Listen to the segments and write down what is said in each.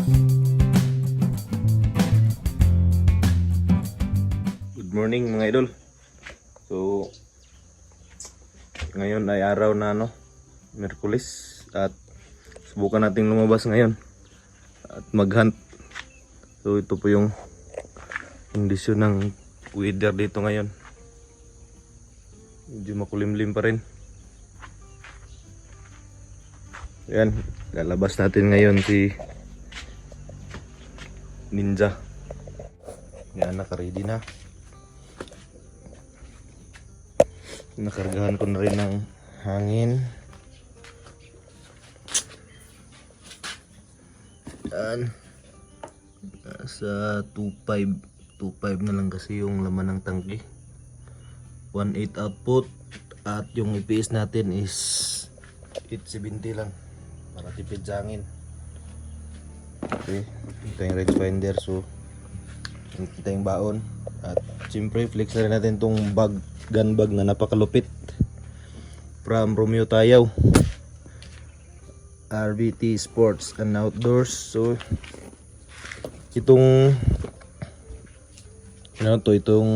Good morning mga idol. So ngayon ay araw na Miyerkules at subukan nating lumabas ngayon at maghunt. So ito po yung kondisyon ng weather dito ngayon. Medyo makulimlim pa rin. Yan, lalabas natin ngayon si Ninja. Yan, naka-ready na. Nakargahan ko na rin ng hangin. Yan. Nasa 2.5 na lang kasi yung laman ng tangke. 1.8 output. At yung EPS natin is 870 lang. Para tipid sa hangin. Okay. Ito yung range finder. So ito yung baon. At siyempre flex na rin natin itong gun bag na napakalupit from Romeo Tayaw, RBT Sports and Outdoors. So itong itong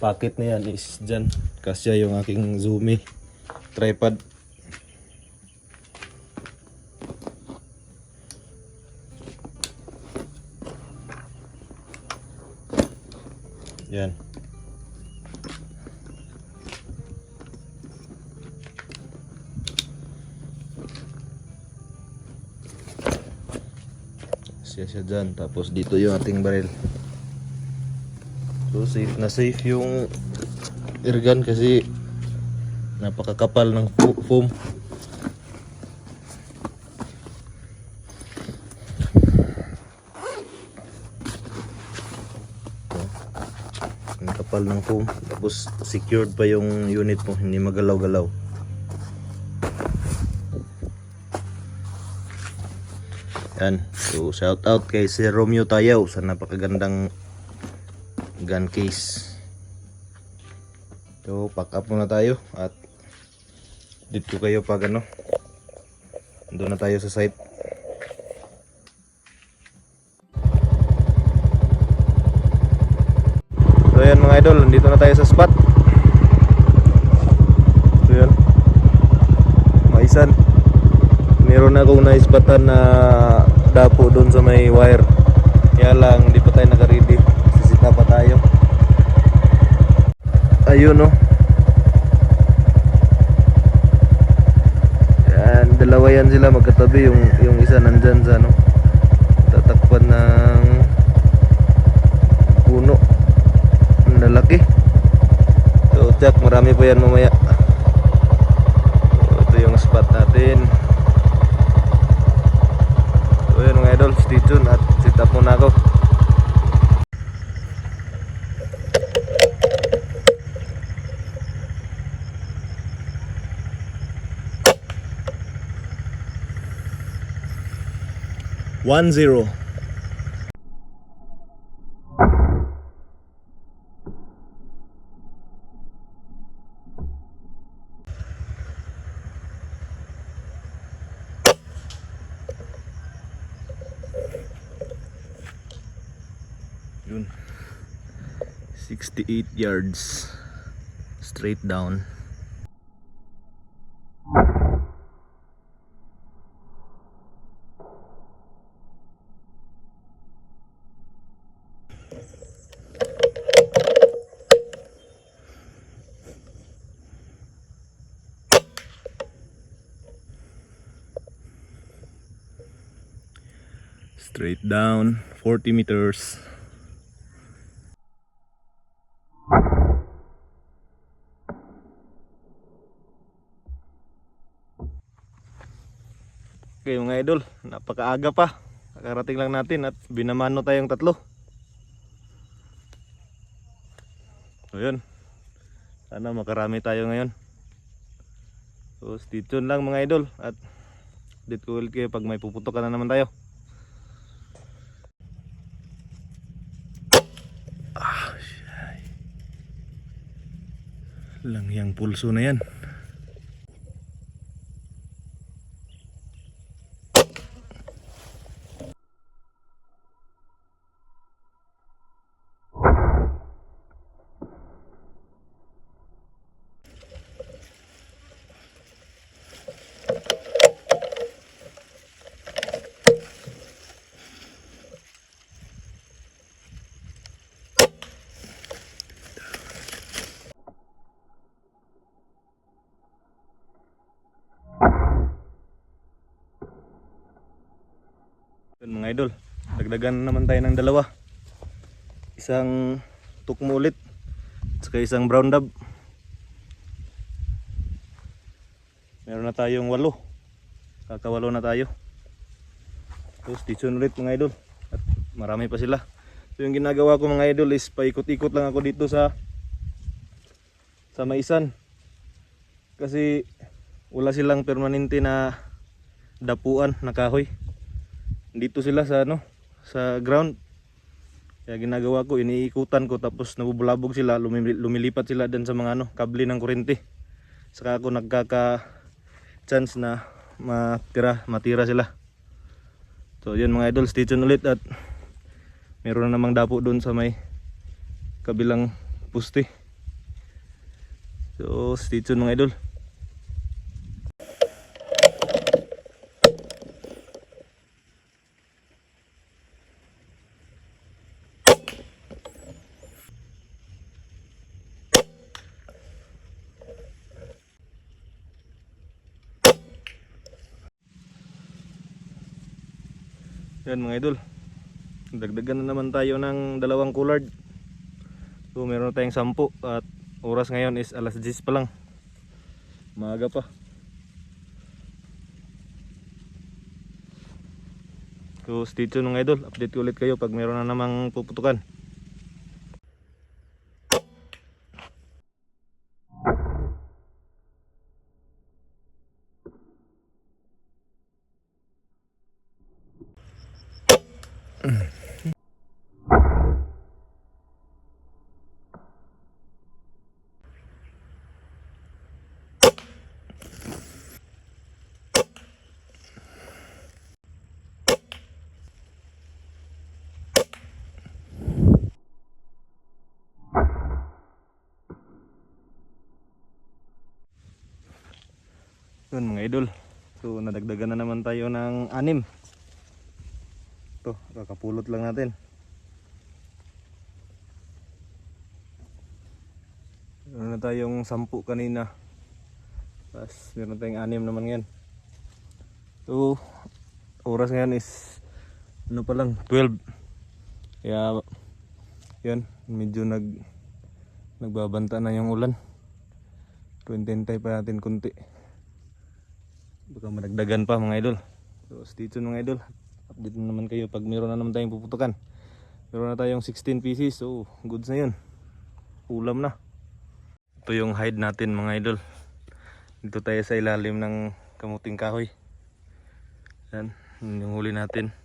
packet na yan is dyan kasi yung aking Zoomy tripod. Yan. Siya dyan. Tapos dito yung ating baril. So safe na safe yung airgun kasi napakakapal ng foam. Ang kapal ng foam. Tapos secured pa yung unit mo, hindi magalaw-galaw. Yan. So shout out kay si Romeo Tayaw sa napakagandang gun case. So pack up muna tayo at dito kayo pag doon na tayo sa site. So yan mga idol, nandito na tayo sa spot. So yan, maisan. Meron akong naispatan na dapo doon sa may wire. Kaya lang hindi pa tayo naka-ready. Sisita pa tayo. Ayun yan, dalawa yan sila magkatabi. Yung isa nandyan sa tatakpan ng puno. Lalaki. So check, marami pa yan mamaya. So, ito yung spot natin. So yun mga idol, stay tuned at sit up muna ako. One zero. Yun, 68 yards straight down. Straight down 40 meters. Okay mga idol, napakaaga pa. Nakarating lang natin at binamano tayong tatlo. So yun, sana makarami tayo ngayon. So stay tuned lang mga idol at update ko ulit kayo pag may puputokan na naman tayo. Langyang pulso na yan. mga idol, dagdagan naman tayo ng dalawa. Isang tukmo ulit, saka isang brown dab. Meron na tayong 8. Kakawalo na tayo. So stay tuned ulit mga idol. At marami pa sila. So yung ginagawa ko mga idol is paikot-ikot lang ako dito sa maisan. Kasi wala silang permanente na dapuan na kahoy. Dito sila sa sa ground. Kaya ginagawa ko, iniikutan ko, tapos nabubulabog sila, lumilipat sila din sa mga kable ng kuryente. Saka ako nagkaka chance na matira sila. So yun mga idol, stay tuned ulit at meron na namang dapo doon sa may kabilang puste. So stay tuned mga idol. Yan mga idol, dagdagan na naman tayo ng 2 coulard. So meron na tayong 10 at oras ngayon is alas 10 pa lang. Maaga pa. So stay tuned mga idol, update ko ulit kayo pag meron na namang puputukan. Yun mga idol, so nadagdagan na naman tayo ng 6. Ito, kakapulot lang natin. Meron na tayong 10 kanina. Tapos meron tayong 6 naman ngayon. So oras ngayon is pa lang, 12. Kaya yun, medyo nagbabanta na yung ulan. Hintay pa natin kunti. Baka madagdagan pa mga idol. So stay tuned mga idol. Update na naman kayo pag meron na naman tayong puputukan. Meron na tayong 16 pieces. So goods na yun. Ulam na. Ito yung hide natin mga idol. Dito tayo sa ilalim ng kamuting kahoy. Yan, yung huli natin.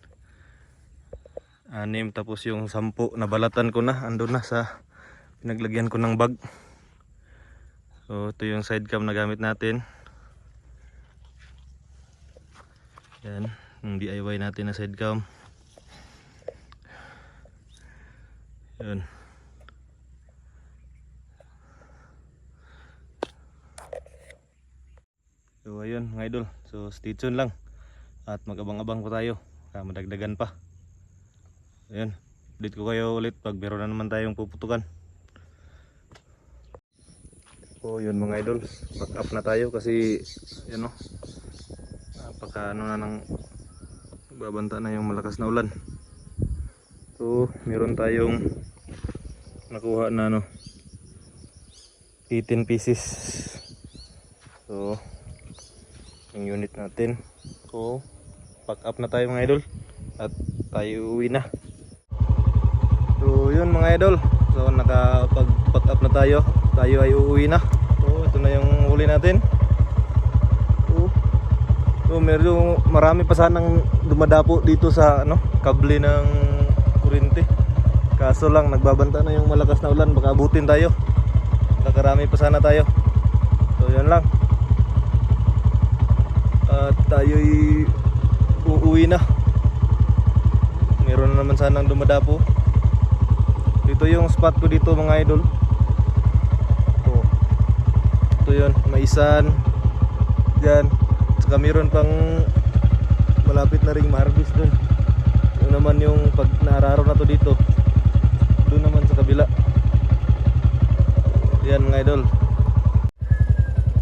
6, tapos yung 10 nabalatan ko na. Andun na sa pinaglagyan ko ng bag. So ito yung side cam na gamit natin. Yan, yung DIY natin na side cam. Yan. So ayun mga idol, so stay tuned lang at mag-abang-abang pa tayo, madagdagan pa. Ayun, update ko kayo ulit pag meron na naman tayong puputukan. So yun mga idol, back up na tayo kasi yan napaka na nang babanta na yung malakas na ulan. So meron tayong nakuha na 18 pieces. So yung unit natin. So pack up na tayo mga idol at tayo uwi na. So yun mga idol, so nakapag-pack up na tayo. Tayo ay uuwi na. So ito na yung huli natin. So medyo marami pa sanang dumadapo dito sa kable ng kuryente. Kaso lang nagbabanta na yung malakas na ulan, baka abutin tayo. Kakarami pa sana tayo. So yun lang. At tayo'y uuwi na. Meron na naman sanang dumadapo. Dito yung spot ko dito mga idol. So, ito yun, maisan. Diyan. Saka meron pang malapit na ring ma-harvest dun. Yun naman yung pag naararo na to dito. Doon naman sa kabila. Yan mga idol.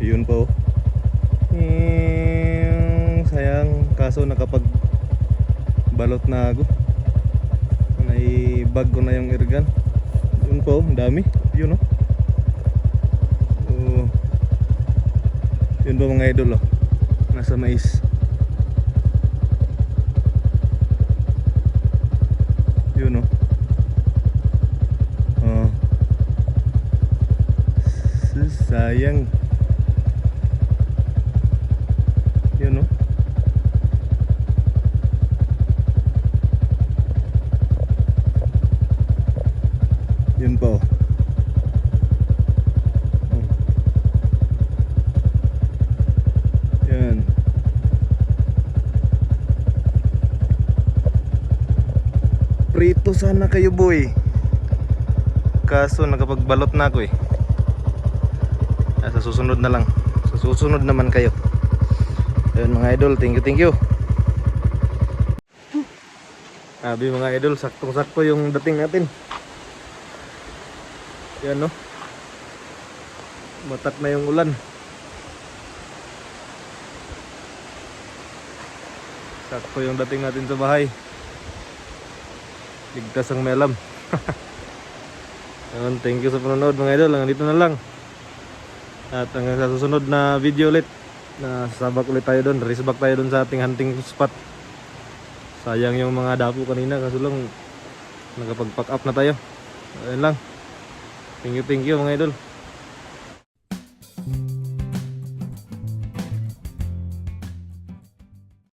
Yun po. Sayang kaso nakapag balot na ako. Naibag ko na yung airgun. Yun po, ang dami. Yun, oh. Oh. Yun ba mga idol, oh. Nasa mais. Yun, oh. Oh. Sayang. Yun, oh. Yun po. Yan. Prito sana kayo, boy. Kaso nakapagbalot na ako eh. Sa susunod na lang. Sa susunod naman kayo. Ayun mga idol, thank you. Sabi mga idol, saktong-sakto yung dating natin. Yan, no? Matak na yung ulan. Sakto yung dating natin sa bahay. Ligtas ang melam. Ayun, thank you sa panonood mga idol. Hanggang dito na lang. At hanggang sa susunod na video ulit. Sasabak ulit tayo doon. Raceback tayo doon sa ating hunting spot. Sayang yung mga dapo kanina. Kaso lang nakapag-pack up na tayo. Ayun lang. Thank you mga idol.